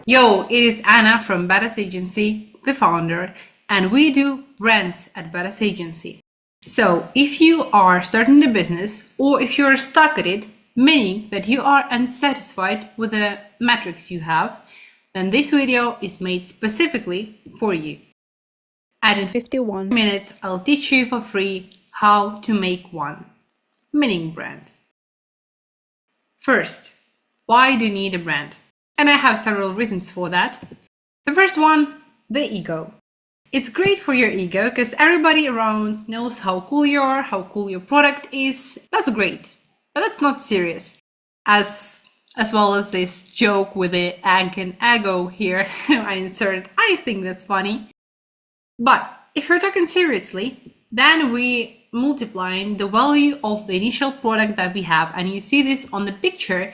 Yo, it is Anna from Badass Agency, the founder, and we do brands at Badass Agency. So if you are starting the business or if you're stuck at it, meaning that you are unsatisfied with the metrics you have, then this video is made specifically for you. And in 51 minutes, I'll teach you for free how to make one meaning brand. First, why do you need a brand? And I have several reasons for that. The first one, the ego. It's great for your ego because everybody around knows how cool you are, how cool your product is. That's great, but that's not serious. As well as this joke with the egg and ego here I inserted. I think that's funny. But if you're talking seriously, then we multiplying the value of the initial product that we have, and you see this on the picture.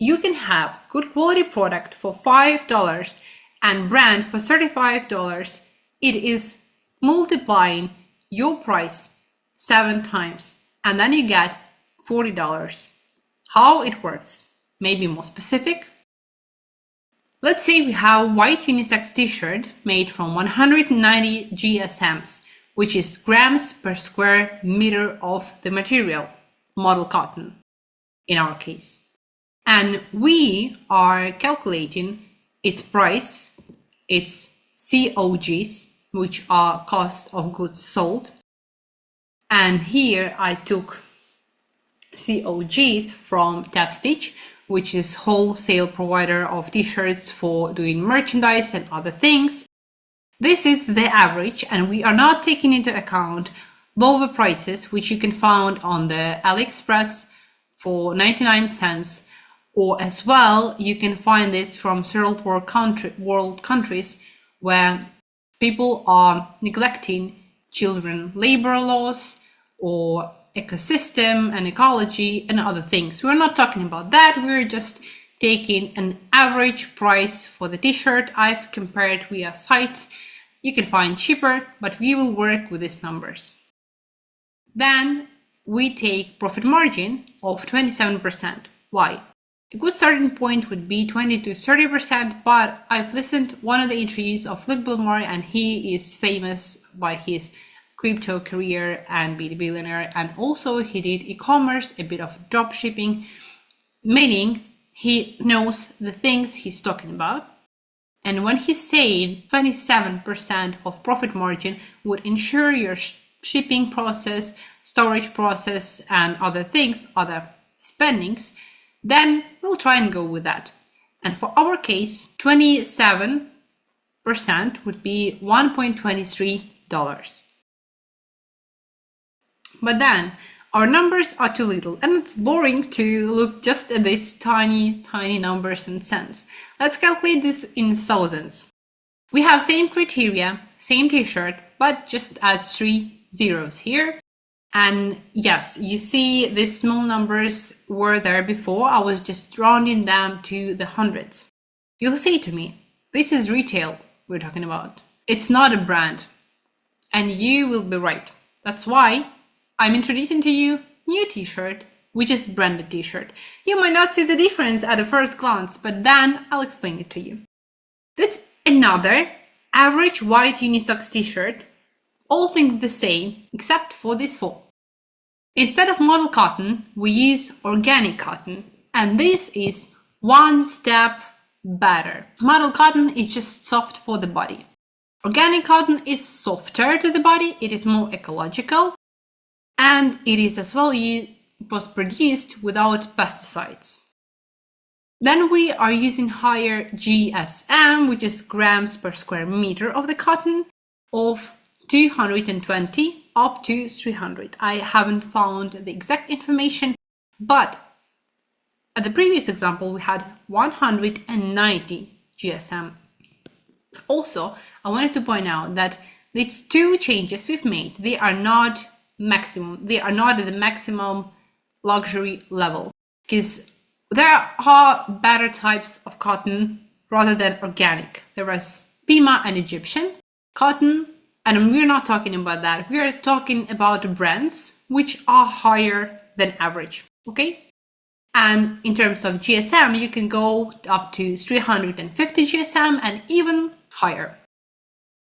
You can have good quality product for $5 and brand for $35. It is multiplying your price 7 times, and then you get $40. How it works? Maybe more specific. Let's say we have a white unisex t-shirt made from 190 GSMs, which is grams per square meter of the material, model cotton in our case. And we are calculating its price, its COGs, which are cost of goods sold. And here I took COGs from TapStitch, which is wholesale provider of t-shirts for doing merchandise and other things. This is the average, and we are not taking into account lower prices, which you can find on the AliExpress for 99 cents. Or as well, you can find this from third world countries where people are neglecting children labor laws or ecosystem and ecology and other things. We're not talking about that. We're just taking an average price for the t-shirt. I've compared via sites. You can find cheaper, but we will work with these numbers. Then we take profit margin of 27%. Why? A good starting point would be 20 to 30%, but I've listened to one of the interviews of Luke Bilmore, and he is famous by his crypto career and be the billionaire, and also he did e-commerce, a bit of drop shipping, meaning he knows the things he's talking about. And when he said 27% of profit margin would ensure your shipping process, storage process, and other things, other spendings, then we'll try and go with that. And for our case, 27% would be $1.23. But then our numbers are too little, and it's boring to look just at these tiny numbers and cents. Let's calculate this in thousands. We have same criteria, same t-shirt, but just add 3 zeros here. And yes, you see these small numbers were there before. I was just rounding them to the hundreds. You'll say to me, this is retail we're talking about. It's not a brand. And you will be right. That's why I'm introducing to you new t-shirt, which is branded t-shirt. You might not see the difference at a first glance, but then I'll explain it to you. That's another average white unisex t-shirt. All things the same, except for this 4. Instead of model cotton, we use organic cotton, and this is one step better. Model cotton is just soft for the body. Organic cotton is softer to the body, it is more ecological, and it is as well was produced without pesticides. Then we are using higher GSM, which is grams per square meter of the cotton, of 220 up to 300. I haven't found the exact information, but at the previous example we had 190 GSM. Also, I wanted to point out that these 2 changes we've made, they are not maximum. They are not at the maximum luxury level, because there are better types of cotton rather than organic. There is Pima and Egyptian cotton. And we're not talking about that. We are talking about brands which are higher than average, okay? And in terms of GSM, you can go up to 350 GSM and even higher.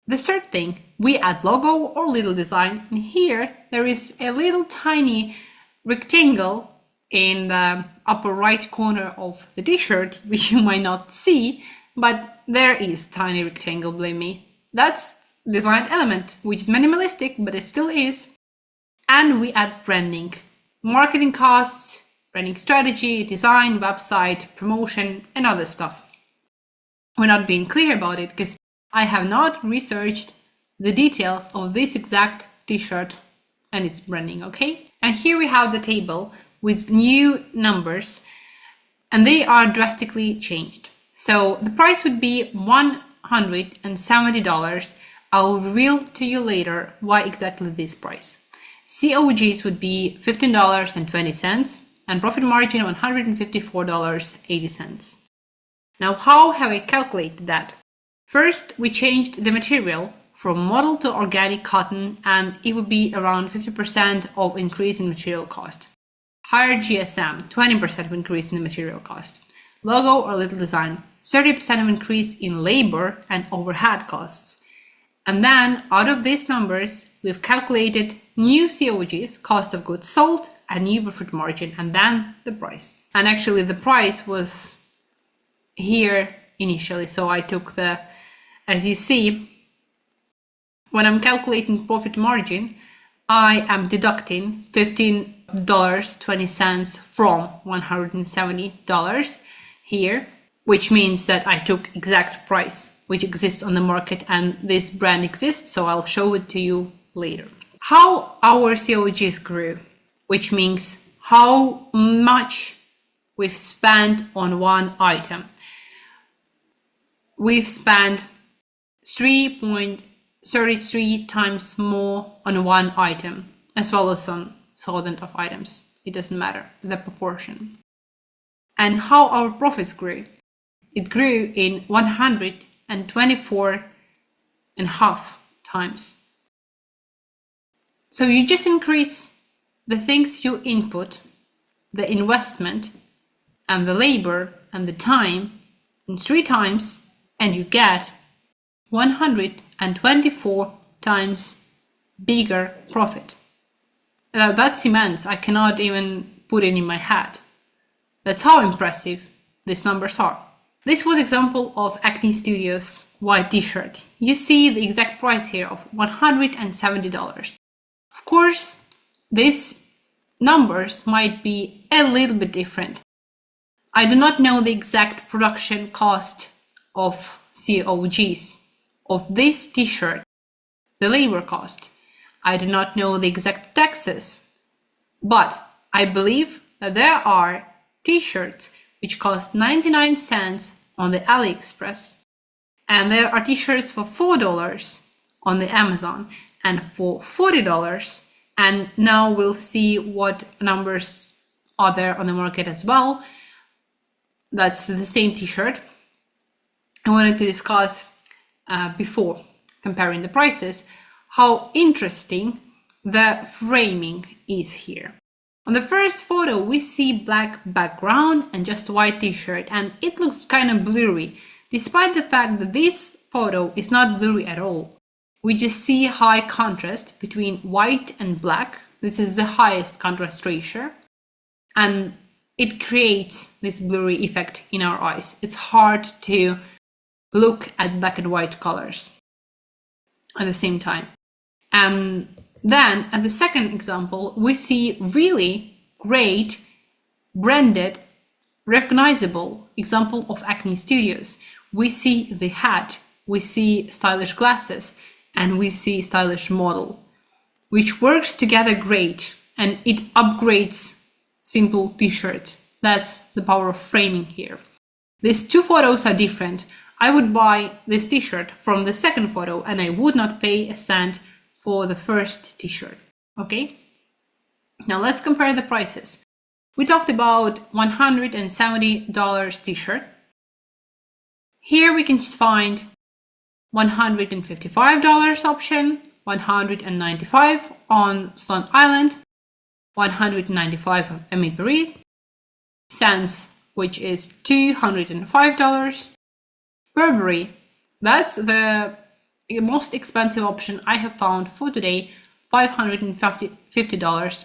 The third thing, we add logo or little design. And here there is a little tiny rectangle in the upper right corner of the t-shirt, which you might not see, but there is tiny rectangle, believe me. That's design element, which is minimalistic, but it still is. And we add branding, marketing costs, branding strategy, design, website, promotion, and other stuff. We're not being clear about it because I have not researched the details of this exact t-shirt and its branding, okay? And here we have the table with new numbers, and they are drastically changed. So the price would be $170. I'll reveal to you later why exactly this price. COGs would be $15.20 and profit margin $154.80. Now, how have I calculated that? First, we changed the material from model to organic cotton, and it would be around 50% of increase in material cost. Higher GSM, 20% of increase in the material cost. Logo or little design, 30% of increase in labor and overhead costs. And then out of these numbers, we've calculated new COGs, cost of goods sold, and new profit margin, and then the price. And actually the price was here initially. So I took the, as you see, when I'm calculating profit margin, I am deducting $15.20 from $170 here, which means that I took exact price which exists on the market, and this brand exists, so I'll show it to you later. How our COGs grew, which means how much we've spent on one item. We've spent 3.33 times more on one item, as well as on thousands of items. It doesn't matter, the proportion. And how our profits grew. It grew in 124.5 times. So you just increase the things you input, the investment and the labor and the time in 3 times, and you get 124 times bigger profit. That's immense. I cannot even put it in my head. That's how impressive these numbers are. This was example of Acne Studios white t-shirt. You see the exact price here of $170. Of course, these numbers might be a little bit different. I do not know the exact production cost of COGs of this t-shirt, the labor cost. I do not know the exact taxes, but I believe that there are t-shirts which cost 99 cents on the AliExpress, and there are t-shirts for $4 on the Amazon and for $40, and now we'll see what numbers are there on the market as well. That's the same t-shirt. I wanted to discuss before comparing the prices, how interesting the framing is here. On the first photo, we see black background and just white t-shirt, and it looks kind of blurry, despite the fact that this photo is not blurry at all. We just see high contrast between white and black. This is the highest contrast ratio, and it creates this blurry effect in our eyes. It's hard to look at black and white colors at the same time. And then at the second example, we see really great branded, recognizable example of Acne Studios. We see the hat, we see stylish glasses, and we see stylish model, which works together great, and it upgrades simple t-shirt. That's the power of framing here. These two photos are different. I would buy this t-shirt from the second photo, and I would not pay a cent for the first t-shirt. Okay? Now let's compare the prices. We talked about $170 t-shirt. Here we can find $155 option, $195 on Stone Island, $195 on Emi Paris, Sense, which is $205. Burberry, that's the most expensive option I have found for today, $550.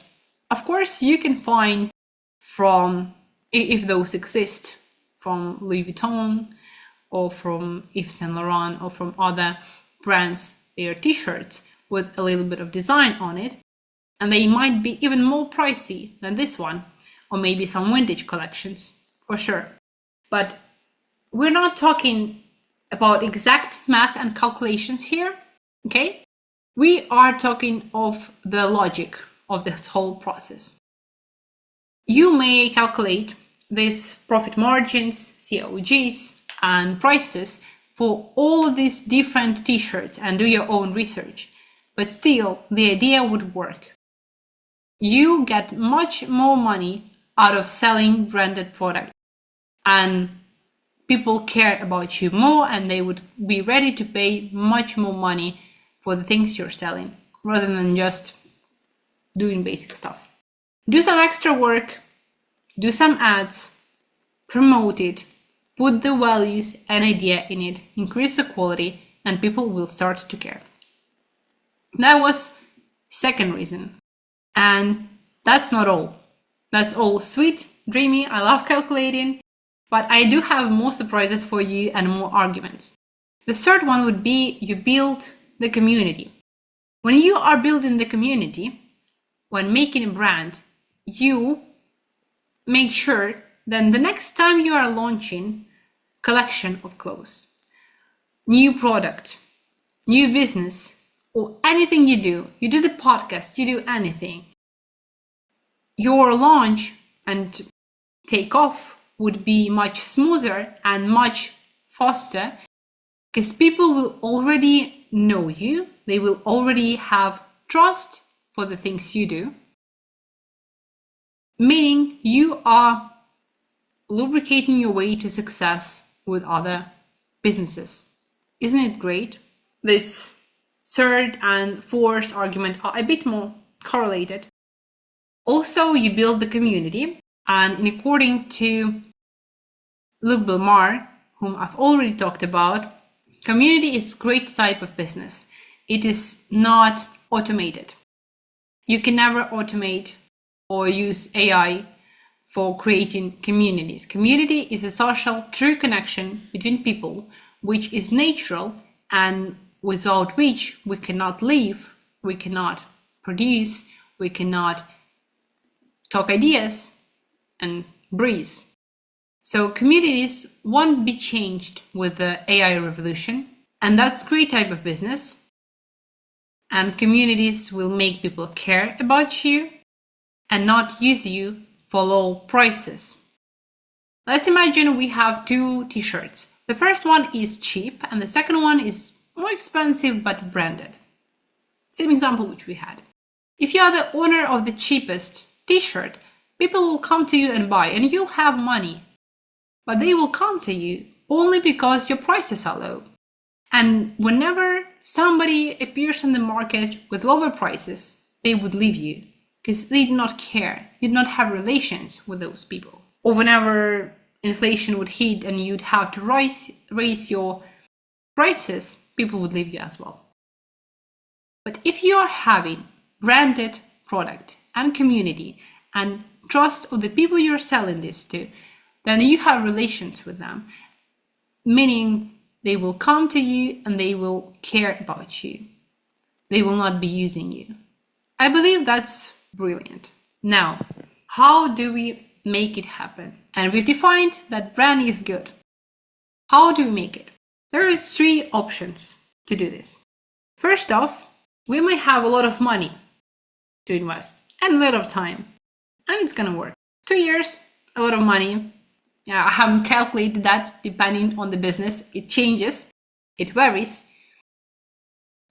Of course, you can find from, if those exist, from Louis Vuitton or from Yves Saint Laurent or from other brands, their t-shirts with a little bit of design on it, and they might be even more pricey than this one, or maybe some vintage collections, for sure. But we're not talking about exact math and calculations here, okay? We are talking of the logic of this whole process. You may calculate these profit margins, COGs, and prices for all these different t-shirts and do your own research, but still the idea would work. You get much more money out of selling branded product, and people care about you more and they would be ready to pay much more money for the things you're selling rather than just doing basic stuff. Do some extra work, do some ads, promote it, put the values and idea in it, increase the quality, and people will start to care. That was second reason. And that's not all. That's all sweet, dreamy, I love calculating, but I do have more surprises for you and more arguments. The third one would be you build the community. When you are building the community, when making a brand, you make sure that the next time you are launching a collection of clothes, new product, new business, or anything you do the podcast, you do anything, your launch and take off would be much smoother and much faster because people will already know you. They will already have trust for the things you do, meaning you are lubricating your way to success with other businesses. Isn't it great? This third and fourth argument are a bit more correlated. Also, you build the community, and according to Luc Belmar, whom I've already talked about, community is a great type of business. It is not automated. You can never automate or use AI for creating communities. Community is a social true connection between people, which is natural and without which we cannot live, we cannot produce, we cannot talk ideas and breathe. So communities won't be changed with the AI revolution, and that's a great type of business. And communities will make people care about you and not use you for low prices. Let's imagine we have two t-shirts. The first one is cheap and the second one is more expensive but branded. Same example which we had. If you are the owner of the cheapest t-shirt, people will come to you and buy and you'll have money. But they will come to you only because your prices are low. And whenever somebody appears on the market with lower prices, they would leave you because they did not care. You did not have relations with those people. Or whenever inflation would hit and you'd have to raise your prices, people would leave you as well. But if you are having branded product and community and trust of the people you're selling this to, then you have relations with them, meaning they will come to you and they will care about you. They will not be using you. I believe that's brilliant. Now, how do we make it happen? And we've defined that brand is good. How do we make it? There are three options to do this. First off, we might have a lot of money to invest and a lot of time, and it's gonna work. 2 years, a lot of money. I haven't calculated that depending on the business. It changes, it varies.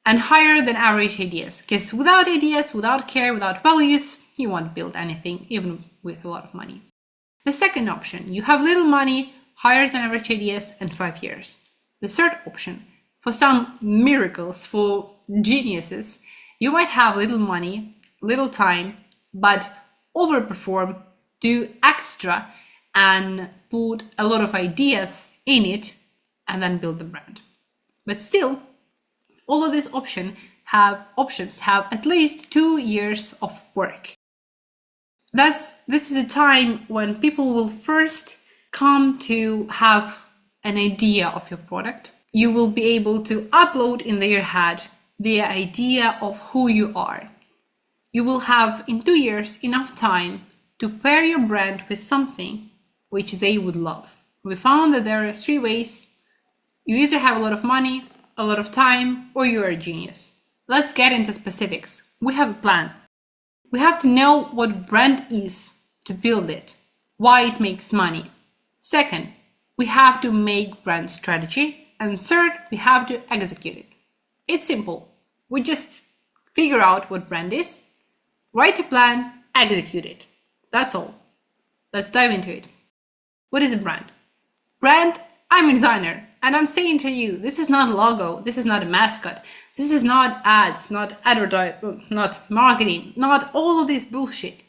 And higher than average ideas, because without ideas, without care, without values, you won't build anything, even with a lot of money. The second option, you have little money, higher than average ideas, and 5 years. The third option, for some miracles, for geniuses, you might have little money, little time, but overperform, do extra, and put a lot of ideas in it and then build the brand. But still, all of these options have at least 2 years of work. This is a time when people will first come to have an idea of your product. You will be able to upload in their head the idea of who you are. You will have in 2 years enough time to pair your brand with something which they would love. We found that there are 3 ways. You either have a lot of money, a lot of time, or you are a genius. Let's get into specifics. We have a plan. We have to know what brand is to build it, why it makes money. Second, we have to make brand strategy. And third, we have to execute it. It's simple. We just figure out what brand is, write a plan, execute it. That's all. Let's dive into it. What is a brand? Brand, I'm a designer, and I'm saying to you, this is not a logo, this is not a mascot, this is not ads, not advertising, not marketing, not all of this bullshit.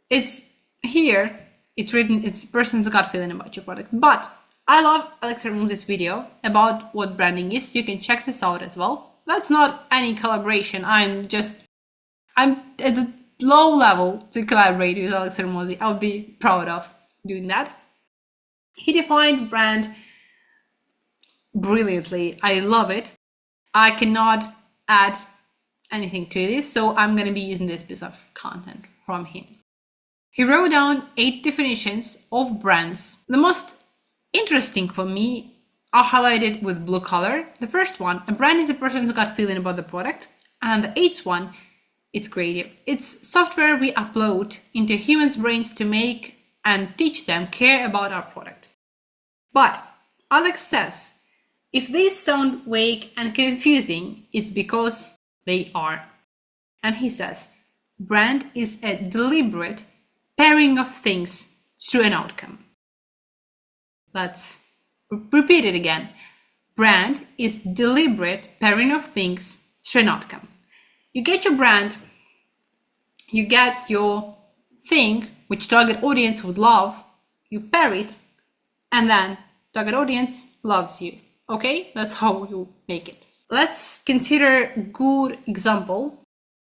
It's here, it's written, it's person's gut feeling about your product. But I love Alex Ramones' video about what branding is. You can check this out as well. That's not any collaboration. I'm at the low level to collaborate with Alex Ramones. I'll be proud of doing that. He defined brand brilliantly. I love it. I cannot add anything to this, so I'm going to be using this piece of content from him. He wrote down 8 definitions of brands. The most interesting for me are highlighted with blue color. The first one, a brand is a person's gut feeling about the product. And the 8th one, it's creative. It's software we upload into humans' brains to make and teach them care about our product. But Alex says, if these sound vague and confusing, it's because they are. And he says, brand is a deliberate pairing of things through an outcome. Let's repeat it again. Brand is deliberate pairing of things through an outcome. You get your brand, you get your thing, which target audience would love, you pair it, and then target audience loves you. Okay, that's how you make it. Let's consider a good example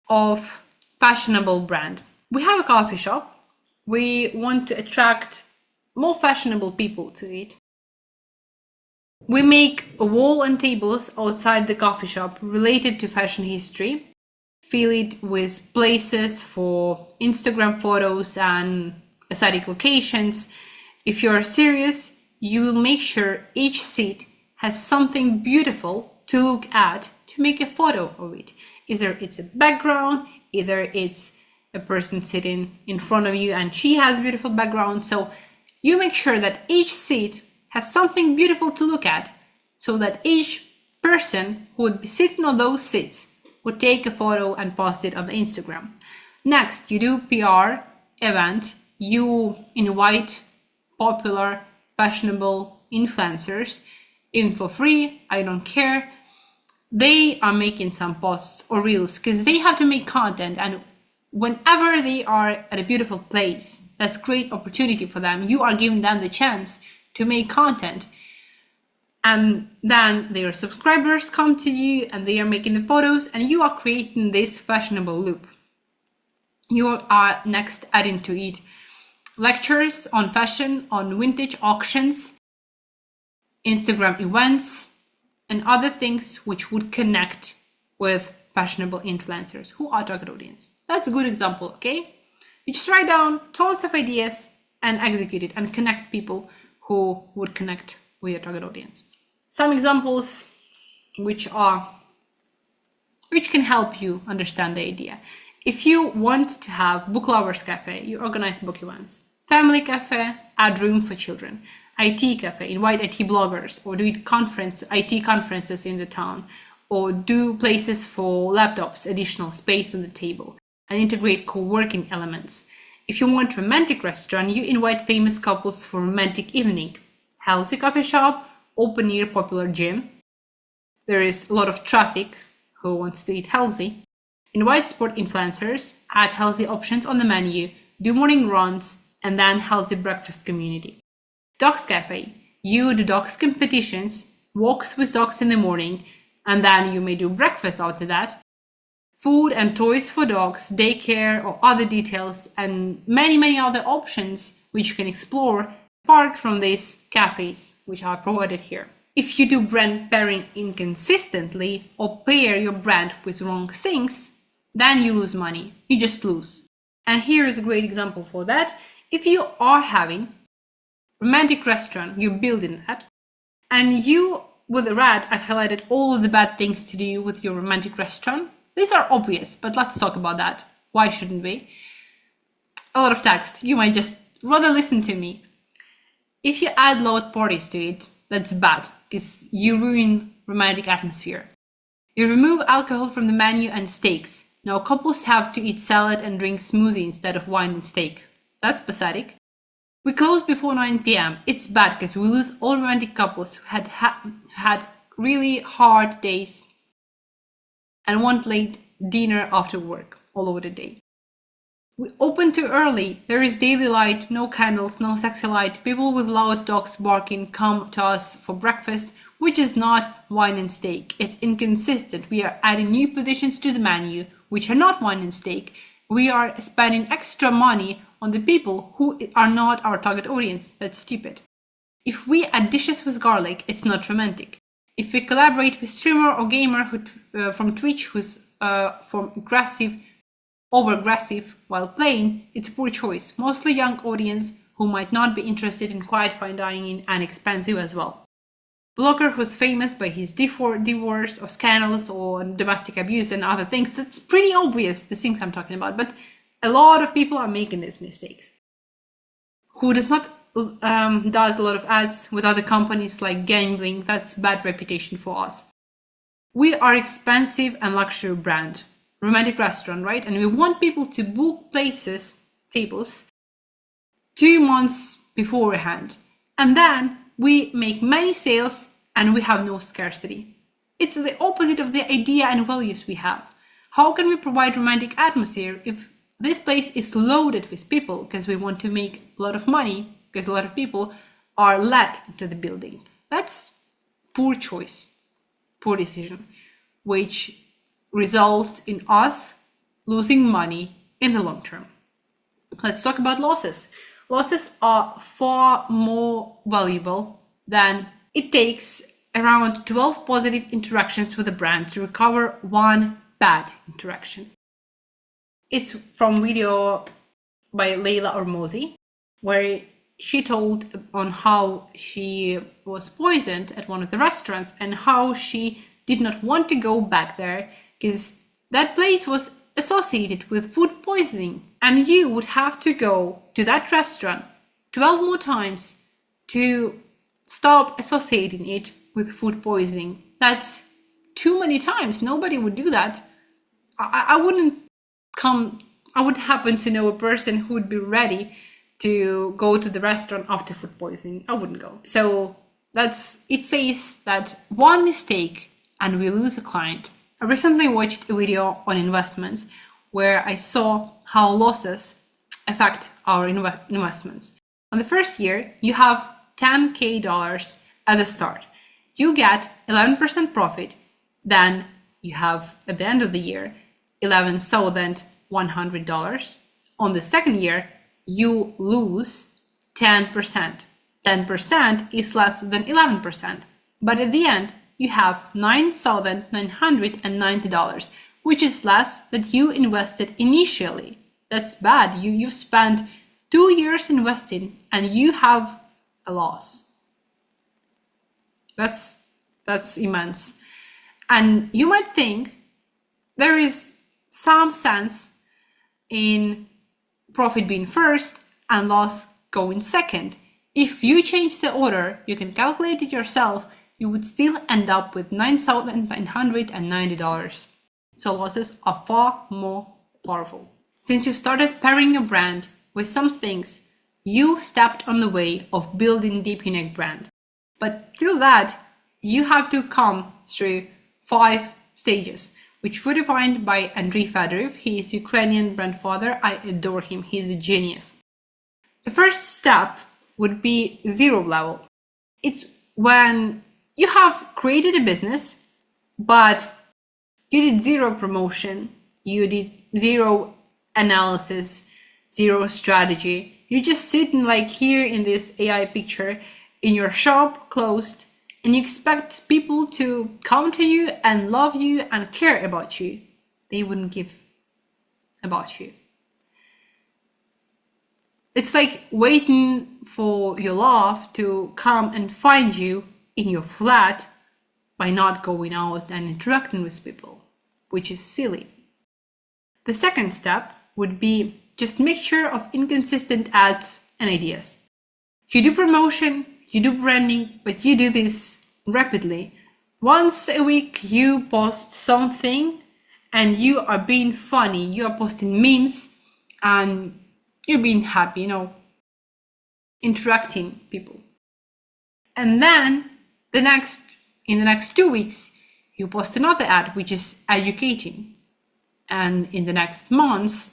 of fashionable brand. We have a coffee shop. We want to attract more fashionable people to it. We make a wall and tables outside the coffee shop related to fashion history. Fill it with places for Instagram photos and aesthetic locations. If you're serious, you will make sure each seat has something beautiful to look at to make a photo of it. Either it's a background, either it's a person sitting in front of you and she has a beautiful background. So you make sure that each seat has something beautiful to look at so that each person who would be sitting on those seats would take a photo and post it on the Instagram. Next, you do PR event. You invite popular, fashionable influencers in for free. I don't care. They are making some posts or reels because they have to make content, and whenever they are at a beautiful place, that's great opportunity for them. You are giving them the chance to make content, and then their subscribers come to you and they are making the photos, and you are creating this fashionable loop. You are next adding to it lectures on fashion, on vintage auctions, Instagram events, and other things which would connect with fashionable influencers who are target audience. That's a good example, okay? You just write down tons of ideas and execute it and connect people who would connect with your target audience. Some examples which can help you understand the idea. If you want to have book lovers cafe, you organize book events. Family cafe, add room for children. IT cafe, invite IT bloggers, or do IT conferences in the town, or do places for laptops, additional space on the table, and integrate co-working elements. If you want romantic restaurant, you invite famous couples for romantic evening. Healthy coffee shop, open near popular gym. There is a lot of traffic who wants to eat healthy. Invite sport influencers, add healthy options on the menu, do morning runs, and then healthy breakfast community. Dogs Cafe, you do dogs competitions, walks with dogs in the morning, and then you may do breakfast after that. Food and toys for dogs, daycare or other details, and many other options which you can explore apart from these cafes which are provided here. If you do brand pairing inconsistently or pair your brand with wrong things, then you lose money. You just lose. And here is a great example for that. If you are having romantic restaurant, you're building that, and you, with the red, I've highlighted all of the bad things to do with your romantic restaurant. These are obvious, but let's talk about that. Why shouldn't we? A lot of text. You might just rather listen to me. If you add loud parties to it, that's bad, because you ruin romantic atmosphere. You remove alcohol from the menu and steaks. Now couples have to eat salad and drink smoothie instead of wine and steak. That's pathetic. We close before 9 p.m. It's bad because we lose all romantic couples who had really hard days and want late dinner after work all over the day. We open too early. There is daily light, no candles, no sexy light. People with loud dogs barking come to us for breakfast, which is not wine and steak. It's inconsistent. We are adding new positions to the menu, which are not wine and steak. We are spending extra money on the people who are not our target audience. That's stupid. If we add dishes with garlic, it's not romantic. If we collaborate with streamer or gamer from Twitch who's over-aggressive while playing, it's a poor choice. Mostly young audience who might not be interested in quiet fine dining and expensive as well. Blogger who's famous by his divorce or scandals or domestic abuse and other things, that's pretty obvious, the things I'm talking about, but a lot of people are making these mistakes. Who does not does a lot of ads with other companies like gambling, that's bad reputation for us. We are expensive and luxury brand, romantic restaurant, right? And we want people to book tables 2 months beforehand. And then we make many sales and we have no scarcity. It's the opposite of the idea and values we have. How can we provide romantic atmosphere if this place is loaded with people because we want to make a lot of money because a lot of people are let into the building? That's poor choice, poor decision, which results in us losing money in the long term. Let's talk about losses. Losses are far more valuable than it takes around 12 positive interactions with a brand to recover one bad interaction. It's from video by Leila Ormozi, where she told on how she was poisoned at one of the restaurants and how she did not want to go back there because that place was associated with food poisoning, and you would have to go to that restaurant 12 more times to stop associating it with food poisoning. That's too many times. Nobody would do that. I would happen to know a person who would be ready to go to the restaurant after food poisoning. I wouldn't go. So it says that one mistake and we lose a client. I recently watched a video on investments where I saw how losses affect our investments. On the first year, you have $10,000 at the start. You get 11% profit. Then you have, at the end of the year, $11,100. On the second year, you lose 10%. 10% is less than 11%. But at the end, you have $9,990, which is less than you invested initially. That's bad. You've spent 2 years investing and you have a loss. That's immense. And you might think there is some sense in profit being first and loss going second. If you change the order, you can calculate it yourself, you would still end up with $9,990. So losses are far more powerful. Since you started pairing your brand with some things, you've stepped on the way of building deep unique brand. But till that, you have to come through 5 stages, which were defined by Andriy Fedoriv. He is Ukrainian brand father. I adore him. He's a genius. The first step would be zero level. It's when you have created a business, but you did zero promotion, you did zero analysis, zero strategy. You just sitting like here in this AI picture in your shop closed, and you expect people to come to you and love you and care about you. They wouldn't give about you. It's like waiting for your love to come and find you in your flat by not going out and interacting with people, which is silly. The second step would be just mixture of inconsistent ads and ideas. You do promotion, you do branding, but you do this rapidly. Once a week you post something and you are being funny, you are posting memes and you're being happy, interacting people. And then in the next 2 weeks, you post another ad which is educating. And in the next months,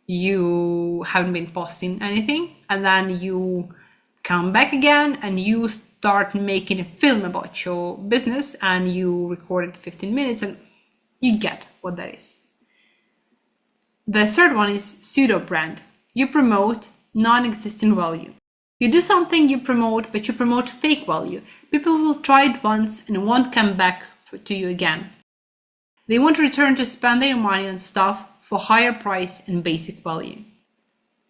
you haven't been posting anything. And then you come back again and you start making a film about your business and you record it 15 minutes and you get what that is. The third one is pseudo brand. You promote non-existent value. You do something you promote, but you promote fake value. People will try it once and won't come back to you again. They want to return to spend their money on stuff for higher price and basic value.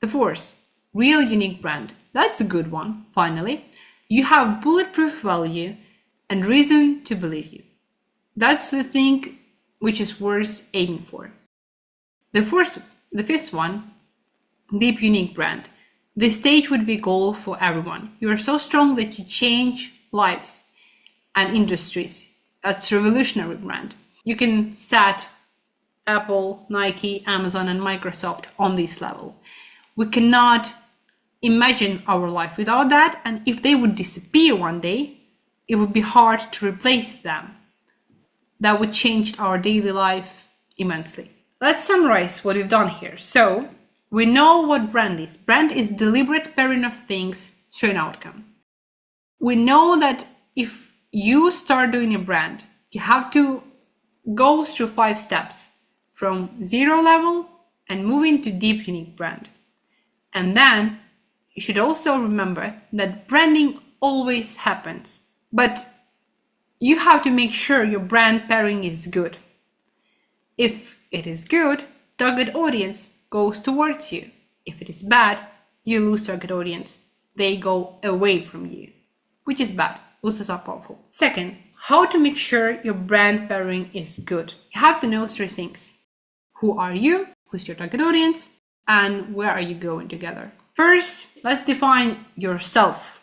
The fourth, real unique brand. That's a good one, finally. You have bulletproof value and reason to believe you. That's the thing which is worth aiming for. The fifth one, deep unique brand. The stage would be goal for everyone. You are so strong that you change lives and industries. That's revolutionary brand. You can set Apple, Nike, Amazon, and Microsoft on this level. We cannot imagine our life without that, and if they would disappear one day, it would be hard to replace them. That would change our daily life immensely. Let's summarize what we've done here. So, we know what brand is. Brand is deliberate pairing of things to an outcome. We know that if you start doing a brand, you have to go through 5 steps from zero level and move into deep unique brand. And then you should also remember that branding always happens, but you have to make sure your brand pairing is good. If it is good, target audience goes towards you. If it is bad, you lose target audience. They go away from you, which is bad. Losses are powerful. Second, how to make sure your brand pairing is good. You have to know 3 things. Who are you? Who's your target audience? And where are you going together? First, let's define yourself.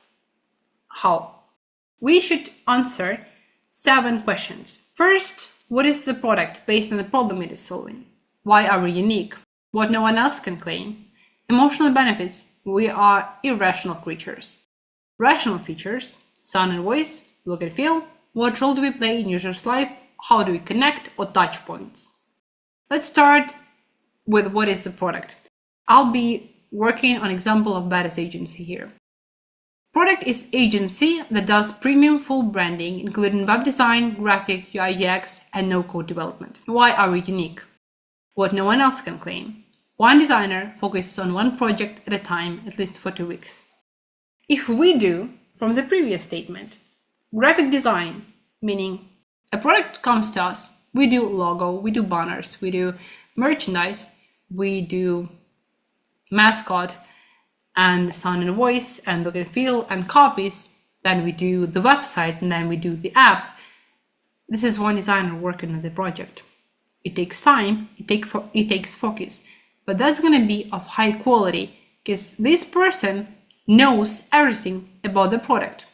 How? We should answer 7 questions. First, what is the product based on the problem it is solving? Why are we unique? What no one else can claim? Emotional benefits. We are irrational creatures. Rational features. Sound and voice. Look and feel. What role do we play in users' life? How do we connect, or touch points? Let's start with what is the product. I'll be working on example of Badass agency here. Product is agency that does premium full branding, including web design, graphic, UI, UX, and no-code development. Why are we unique? What no one else can claim. One designer focuses on one project at a time, at least for 2 weeks. If we do, from the previous statement, graphic design, meaning a product comes to us, we do logo, we do banners, we do merchandise, we do mascot and sound and voice and look and feel and copies, then we do the website, and then we do the app. This is one designer working on the project. It takes time, it takes focus, but that's going to be of high quality because this person knows everything about the product.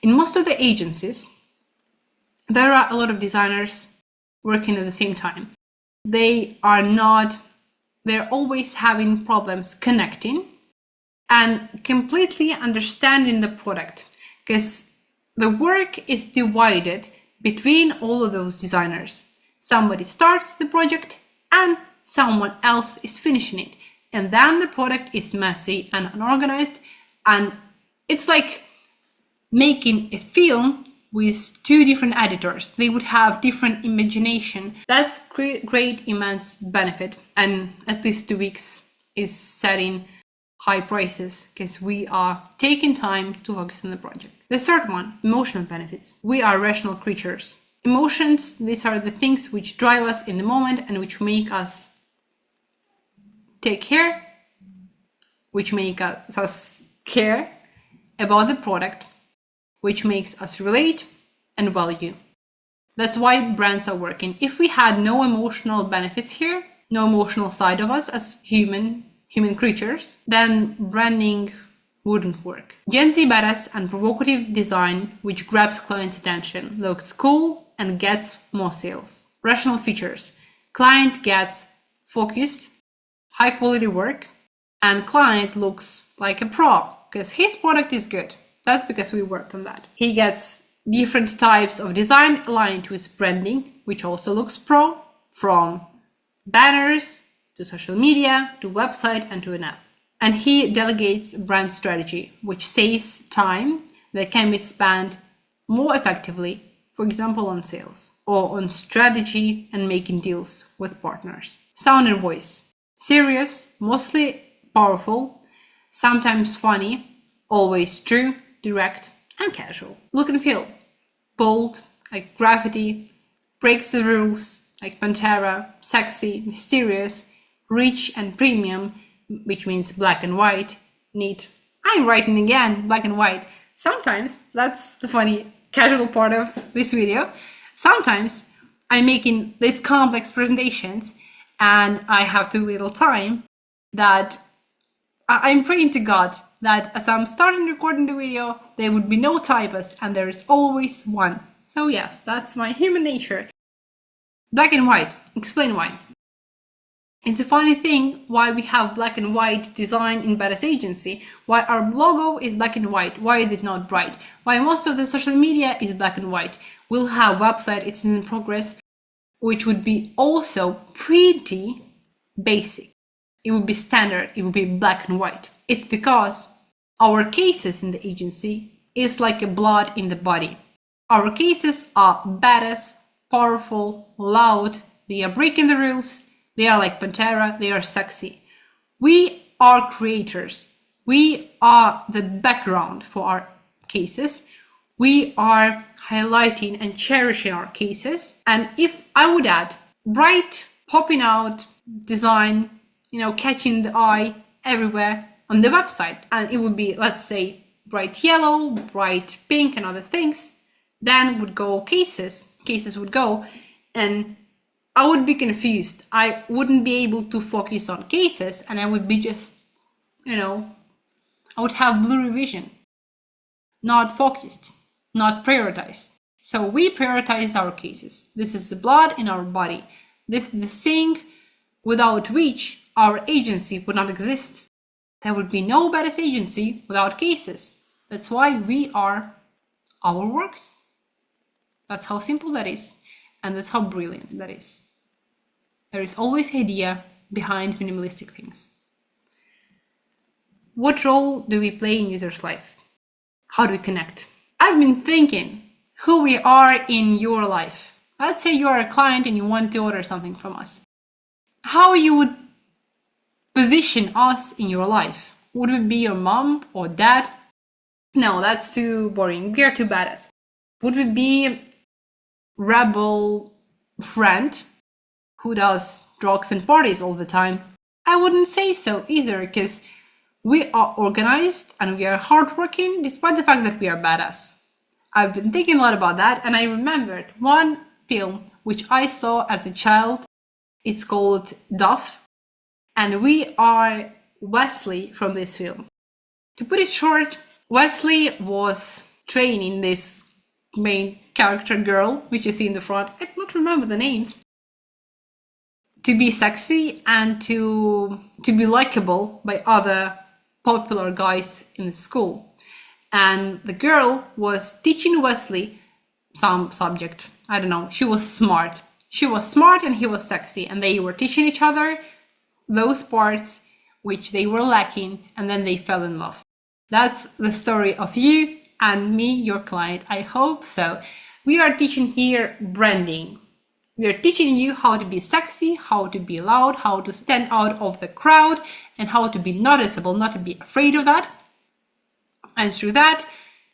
In most of the agencies, there are a lot of designers working at the same time. They're always having problems connecting and completely understanding the product because the work is divided between all of those designers. Somebody starts the project and someone else is finishing it. and then the product is messy and unorganized, and it's like making a film with two different editors. They would have different imagination. That's great immense benefit, and at least 2 weeks is setting high prices because we are taking time to focus on the project. The third one, emotional benefits. We are rational creatures. Emotions, these are the things which drive us in the moment and which make us take care, which make us care about the product, which makes us relate and value. That's why brands are working. If we had no emotional benefits here, no emotional side of us as human creatures, then branding wouldn't work. Gen Z badass and provocative design which grabs clients' attention, looks cool and gets more sales. Rational features. Client gets focused, high quality work, and client looks like a pro because his product is good. That's because we worked on that. He gets different types of design aligned with branding, which also looks pro, from banners to social media to website and to an app. And he delegates brand strategy, which saves time that can be spent more effectively, for example, on sales or on strategy and making deals with partners. Sound and voice. Serious, mostly powerful, sometimes funny, always true, direct, and casual. Look and feel. Bold, like Graffiti, breaks the rules, like Pantera, sexy, mysterious, rich and premium, which means black and white, neat. I'm writing again, black and white. Sometimes, that's the funny casual part of this video, sometimes I'm making these complex presentations and I have too little time that I'm praying to God that as I'm starting recording the video, there would be no typos and there is always one. So yes, that's my human nature. Black and white. Explain why. It's a funny thing why we have black and white design in Badass Agency, why our logo is black and white, why is it not bright, why most of the social media is black and white. We'll have website, it's in progress, which would be also pretty basic. It would be standard, it would be black and white. It's because our cases in the agency is like a blood in the body. Our cases are badass, powerful, loud, they are breaking the rules, they are like Pantera, they are sexy. We are creators. We are the background for our cases. We are highlighting and cherishing our cases. And if I would add bright, popping out design, catching the eye everywhere on the website, and it would be, let's say, bright yellow, bright pink, and other things, then would go cases would go, and I would be confused. I wouldn't be able to focus on cases, and I would be just, I would have blurry vision, not focused, not prioritized. So we prioritize our cases. This is the blood in our body. This is the thing without which our agency would not exist. There would be no Badass Agency without cases. That's why we are our works. That's how simple that is, and that's how brilliant that is. There is always idea behind minimalistic things. What role do we play in users' life? How do we connect? I've been thinking who we are in your life. Let's say you are a client and you want to order something from us. How you would position us in your life? Would it be your mom or dad? No, that's too boring. We are too badass. Would it be rebel friend who does drugs and parties all the time? I wouldn't say so either, because we are organized and we are hardworking despite the fact that we are badass. I've been thinking a lot about that, and I remembered one film which I saw as a child. It's called Duff, and we are Wesley from this film. To put it short, Wesley was training this main character girl, which you see in the front, I don't remember the names, to be sexy and to be likable by other popular guys in the school. And the girl was teaching Wesley some subject. I don't know. She was smart. She was smart and he was sexy. And they were teaching each other those parts which they were lacking, and then they fell in love. That's the story of you and me, your client. I hope so. We are teaching here branding. We are teaching you how to be sexy, how to be loud, how to stand out of the crowd, and how to be noticeable, not to be afraid of that. And through that,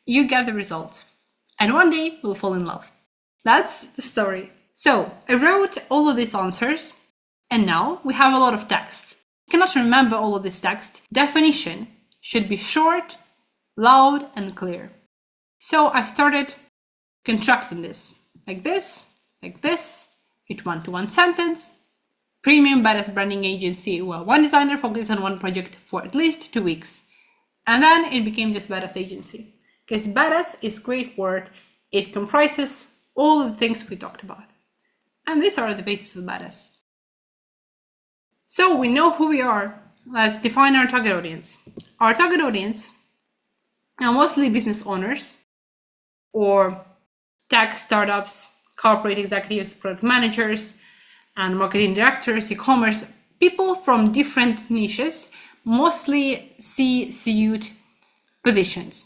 you get the results. And one day, we'll fall in love. That's the story. So I wrote all of these answers, and now we have a lot of text. You cannot remember all of this text. Definition should be short, loud, and clear. So I started constructing this, like this, with one-to-one sentence. Premium badass branding agency, well, one designer focuses on one project for at least 2 weeks. And then it became just badass agency. Because badass is a great word. It comprises all the things we talked about. And these are the basis of badass. So we know who we are. Let's define our target audience. Our target audience are mostly business owners or tech startups, corporate executives, product managers, and marketing directors, e-commerce, people from different niches, mostly C-suite positions.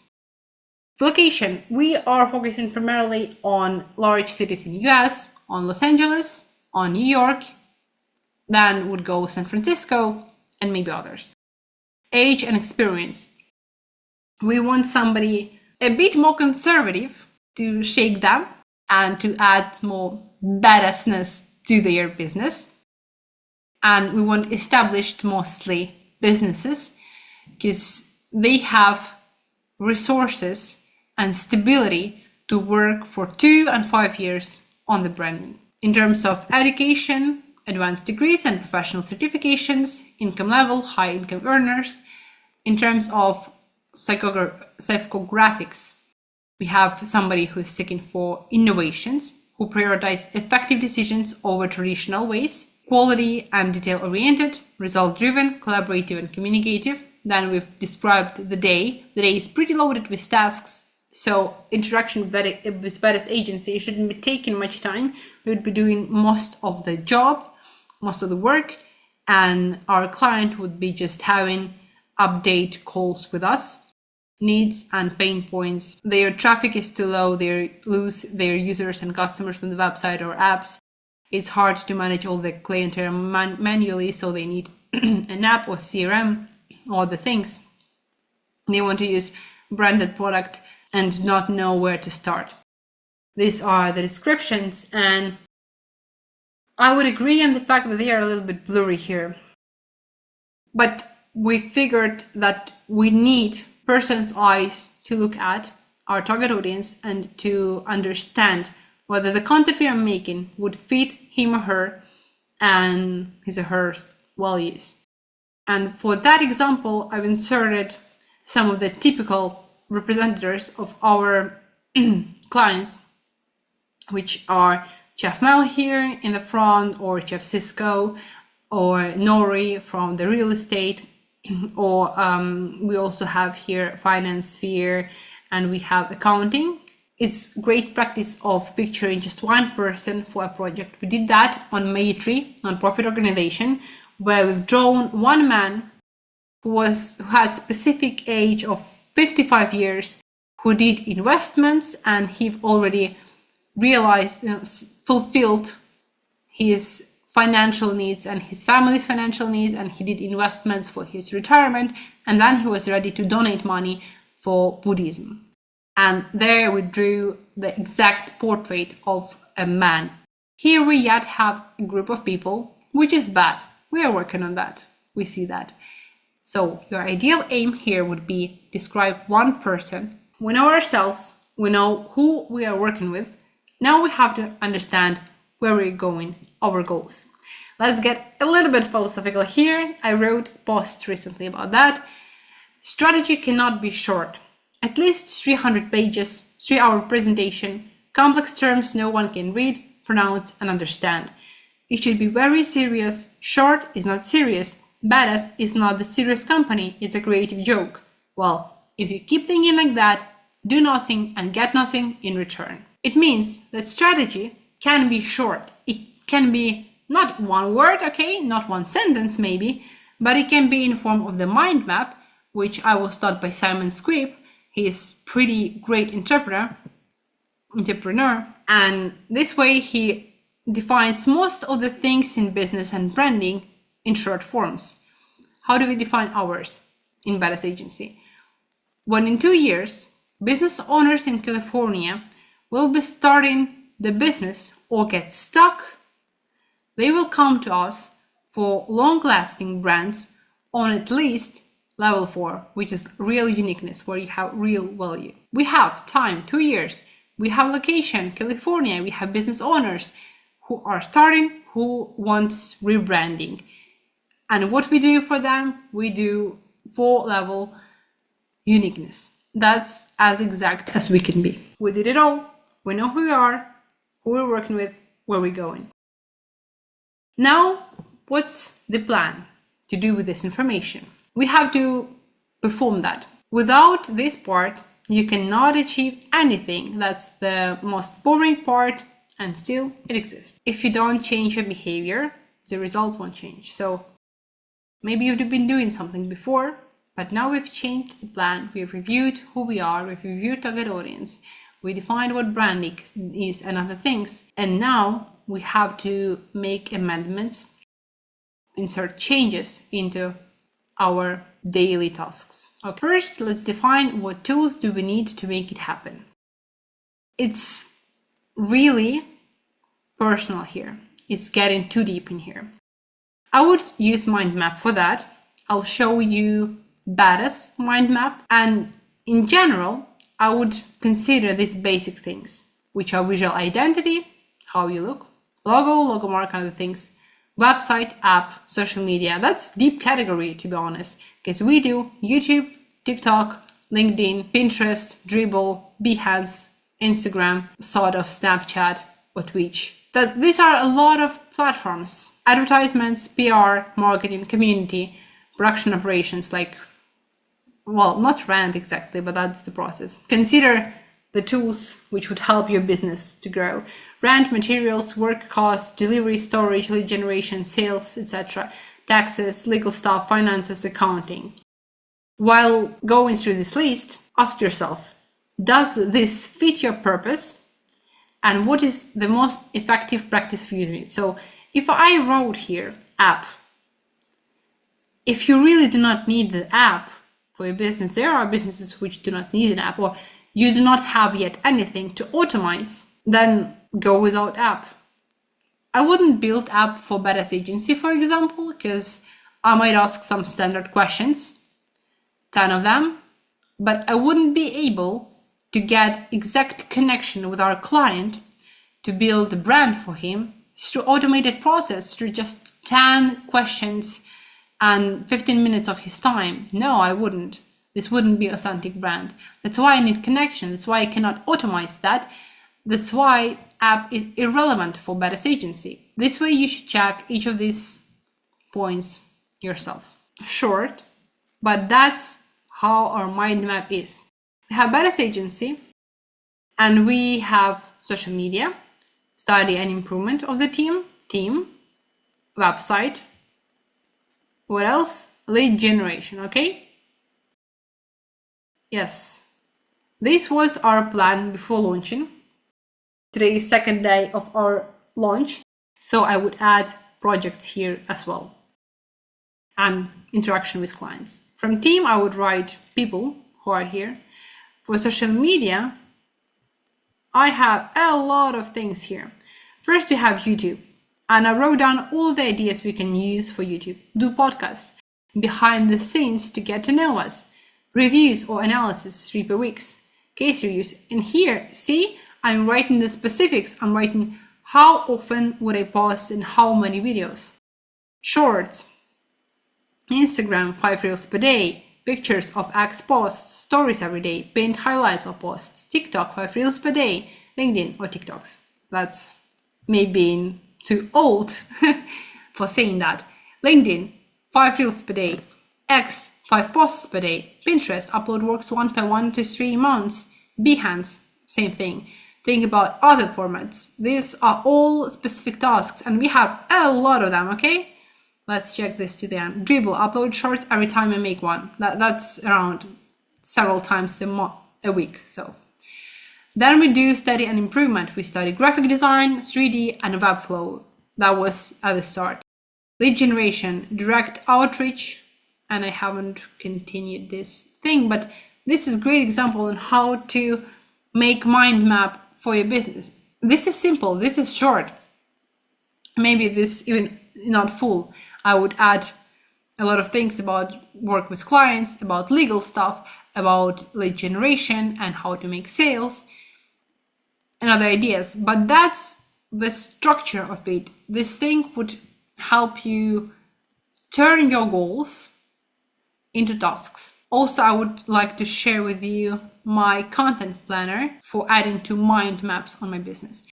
Location, we are focusing primarily on large cities in the US, on Los Angeles, on New York, then would go San Francisco, and maybe others. Age and experience. We want somebody a bit more conservative to shake them and to add more badassness to their business. And we want established mostly businesses because they have resources and stability to work for 2 and 5 years on the branding. In terms of education, advanced degrees and professional certifications, income level, high income earners. In terms of psychographics, we have somebody who's seeking for innovations, who prioritize effective decisions over traditional ways, quality and detail-oriented, result-driven, collaborative and communicative. Then we've described the day. The day is pretty loaded with tasks, so interaction with badass agency shouldn't be taking much time. We would be doing most of the job, most of the work, and our client would be just having update calls with us. Needs and pain points. Their traffic is too low, they lose their users and customers on the website or apps. It's hard to manage all the clientele manually, so they need an app or CRM, all the things. They want to use branded product and not know where to start. These are the descriptions, and I would agree on the fact that they are a little bit blurry here. But we figured that we need person's eyes to look at our target audience and to understand whether the content we are making would fit him or her and his or her values. And for that example, I've inserted some of the typical representatives of our clients, which are Jeff Mel here in the front, or Jeff Cisco, or Nori from the real estate, or we also have here finance sphere, and we have accounting. It's great practice of picturing just one person for a project. We did that on Maytree, non-profit organization, where we've drawn one man who had specific age of 55 years, who did investments, and he already realized, fulfilled his financial needs and his family's financial needs, and he did investments for his retirement, and then he was ready to donate money for Buddhism. And there we drew the exact portrait of a man. Here we yet have a group of people, which is bad. We are working on that. We see that. So your ideal aim here would be describe one person. We know ourselves, we know who we are working with. Now we have to understand where we're going, our goals. Let's get a little bit philosophical here. I wrote a post recently about that. Strategy cannot be short. At least 300 pages, 3-hour presentation, complex terms no one can read, pronounce, and understand. It should be very serious. Short is not serious. Badass is not the serious company, it's a creative joke. Well, if you keep thinking like that, do nothing and get nothing in return. It means that strategy can be short. It can be not one word, okay, not one sentence maybe, but it can be in form of the mind map, which I was taught by Simon Squibb. He's pretty great entrepreneur, and this way he defines most of the things in business and branding in short forms. How do we define ours in Badass Agency? When in 2 years, business owners in California will be starting the business or get stuck, they will come to us for long-lasting brands on at least level 4, which is real uniqueness, where you have real value. We have time, 2 years. We have location, California. We have business owners who are starting, who wants rebranding. And what we do for them, we do 4-level uniqueness. That's as exact as we can be. We did it all. We know who we are, who we're working with, where we're going. Now, what's the plan to do with this information? We have to perform that. Without this part, you cannot achieve anything. That's the most boring part, and still it exists. If you don't change your behavior, the result won't change. So maybe you've been doing something before, but now we've changed the plan. We've reviewed who we are, we've reviewed target audience, we defined what branding is and other things, and now we have to make amendments, insert changes into our daily tasks. Okay. First, let's define what tools do we need to make it happen. It's really personal here. It's getting too deep in here. I would use mind map for that. I'll show you Badass mind map, and in general, I would consider these basic things, which are visual identity, how you look, logo mark, and other things, website, app, social media. That's deep category, to be honest, because we do YouTube, TikTok, LinkedIn, Pinterest, Dribble, Behance, Instagram, sort of Snapchat or Twitch. These are a lot of platforms. Advertisements, PR, marketing, community, production operations, like, well, not rent exactly, but that's the process. Consider the tools which would help your business to grow. Rent, materials, work costs, delivery, storage, lead generation, sales, etc., taxes, legal stuff, finances, accounting. While going through this list, ask yourself, does this fit your purpose? And what is the most effective practice of using it? So if I wrote here app, if you really do not need the app for your business, there are businesses which do not need an app, or you do not have yet anything to automate, then go without app. I wouldn't build app for Badass Agency, for example, because I might ask some standard questions, 10 of them, but I wouldn't be able to get exact connection with our client to build a brand for him through automated process, through just 10 questions and 15 minutes of his time. No, I wouldn't. This wouldn't be authentic brand. That's why I need connection. That's why I cannot automate that. That's why app is irrelevant for Badass Agency. This way you should check each of these points yourself. Short, but that's how our mind map is. We have Badass Agency, and we have social media, study and improvement of the team, website. What else? Lead generation, okay? Yes. This was our plan before launching. Today is second day of our launch, so I would add projects here as well, and interaction with clients. From team, I would write people who are here. For social media, I have a lot of things here. First, we have YouTube, and I wrote down all the ideas we can use for YouTube. Do podcasts, behind the scenes to get to know us, reviews or analysis 3 per week, case reviews. And here, see, I'm writing the specifics. I'm writing how often would I post and how many videos. Shorts, Instagram, 5 reels per day, pictures of X posts, stories every day, pinned highlights of posts, TikTok, 5 reels per day, LinkedIn or TikToks. That's me being too old for saying that. LinkedIn, 5 reels per day, X, 5 posts per day, Pinterest, upload works 1 per 1 to 3 months, Behance, same thing. Think about other formats. These are all specific tasks, and we have a lot of them, okay? Let's check this to the end. Dribble, upload shorts every time I make one. That's around several times a week. So then we do study and improvement. We study graphic design, 3D, and Webflow. That was at the start. Lead generation, direct outreach, and I haven't continued this thing, but this is a great example on how to make mind map for your business. This is simple, this is short. Maybe this even not full. I would add a lot of things about work with clients, about legal stuff, about lead generation and how to make sales and other ideas. But that's the structure of it. This thing would help you turn your goals into tasks. Also, I would like to share with you my content planner for adding to mind maps on my business.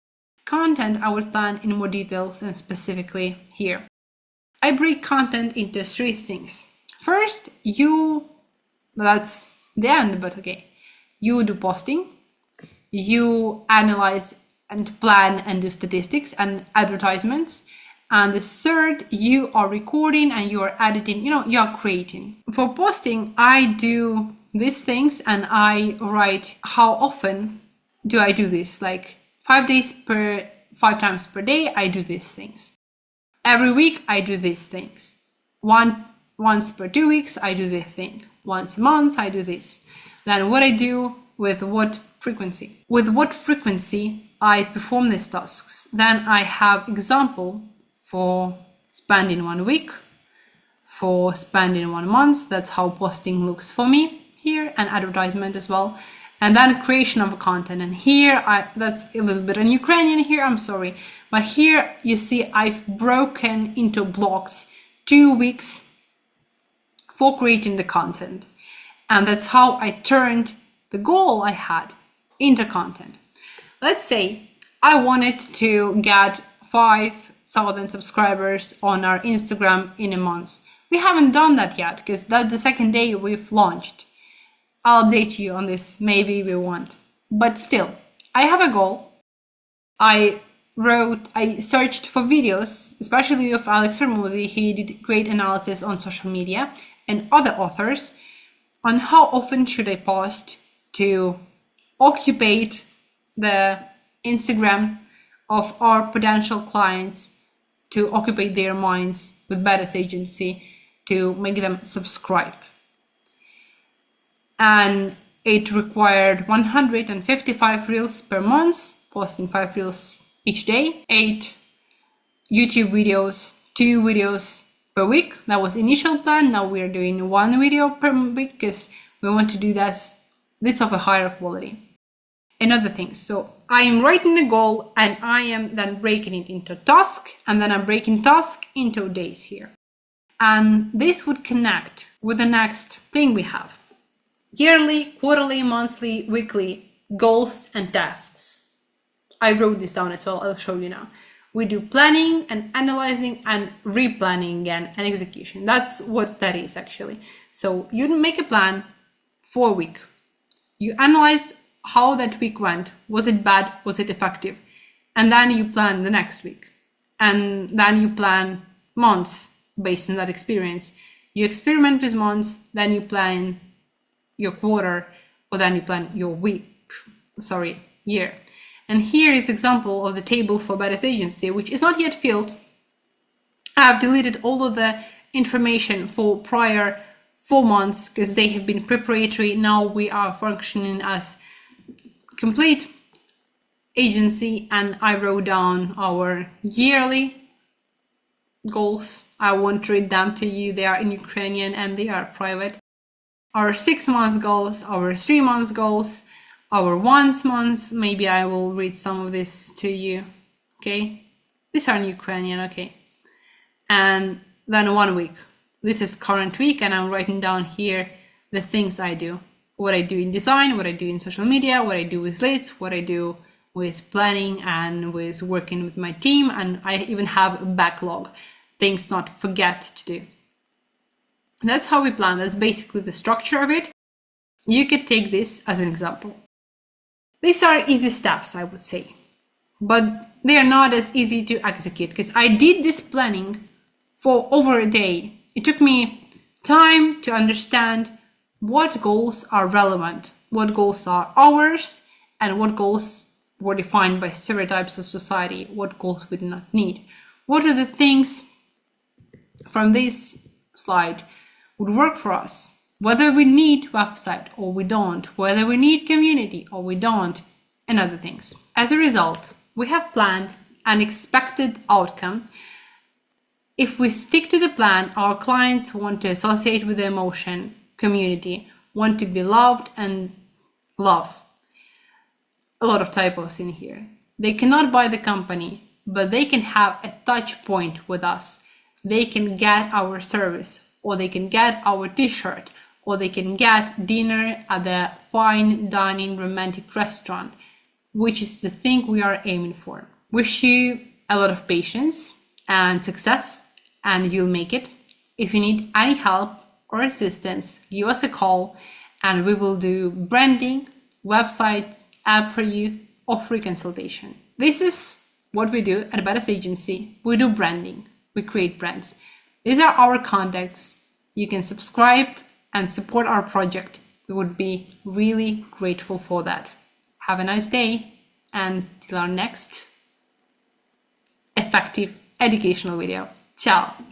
Content I would plan in more details and specifically here. I break content into 3 things. First, that's the end, but okay. You do posting, you analyze and plan and do statistics and advertisements. And the third, you are recording and you are editing, you are creating. For posting, I do these things and I write how often do I do this. Like 5 times per day, I do these things. Every week, I do these things. Once per 2 weeks, I do this thing. Once a month, I do this. Then what I do with what frequency. With what frequency I perform these tasks. Then I have example for spending 1 week, for spending 1 month. That's how posting looks for me here, and advertisement as well. And then creation of content. And here, that's a little bit in Ukrainian here, I'm sorry. But here you see I've broken into blocks 2 weeks for creating the content. And that's how I turned the goal I had into content. Let's say I wanted to get 5,000 subscribers on our Instagram in a month. We haven't done that yet because that's the second day we've launched. I'll update you on this, maybe we won't. But still, I have a goal. I searched for videos, especially of Alex Ramosi. He did great analysis on social media and other authors on how often should I post to occupy the Instagram of our potential clients, to occupy their minds with Badass Agency, to make them subscribe. And it required 155 reels per month, posting 5 reels each day, 8 YouTube videos, 2 videos per week. That was initial plan. Now we're doing 1 video per week because we want to do this of a higher quality. And other things. So I am writing the goal and I am then breaking it into task, and then I'm breaking task into days here. And this would connect with the next thing we have. Yearly, quarterly, monthly, weekly goals and tasks. I wrote this down as well. I'll show you now. We do planning and analyzing and replanning again and execution. That's what that is actually. So you make a plan for a week. You analyze how that week went. Was it bad? Was it effective? And then you plan the next week. And then you plan months based on that experience. You experiment with months, then you plan your quarter, or then you plan your year. And here is example of the table for Badass Agency, which is not yet filled. I have deleted all of the information for prior 4 months because they have been preparatory. Now we are functioning as complete agency, and I wrote down our yearly goals. I won't read them to you. They are in Ukrainian and they are private. Our 6 months goals, our 3 months goals, our 1 month, maybe I will read some of this to you, okay? These are in Ukrainian, okay? And then 1 week. This is current week, and I'm writing down here the things I do. What I do in design, what I do in social media, what I do with leads, what I do with planning and with working with my team, and I even have a backlog, things not forget to do. That's how we plan. That's basically the structure of it. You could take this as an example. These are easy steps, I would say, but they are not as easy to execute because I did this planning for over a day. It took me time to understand what goals are relevant, what goals are ours, and what goals were defined by stereotypes of society, what goals we do not need. What are the things from this slide would work for us? Whether we need website or we don't, whether we need community or we don't, and other things. As a result, we have planned an expected outcome. If we stick to the plan, our clients want to associate with the emotion, community, want to be loved and love. A lot of typos in here. They cannot buy the company, but they can have a touch point with us. They can get our service, or they can get our t-shirt, or they can get dinner at the fine dining romantic restaurant, which is the thing we are aiming for. Wish you a lot of patience and success, and you'll make it. If you need any help or assistance, give us a call and we will do branding, website, app for you, or free consultation. This is what we do at Badass Agency. We do branding. We create brands. These are our contacts. You can subscribe and support our project. We would be really grateful for that. Have a nice day, and till our next effective educational video. Ciao!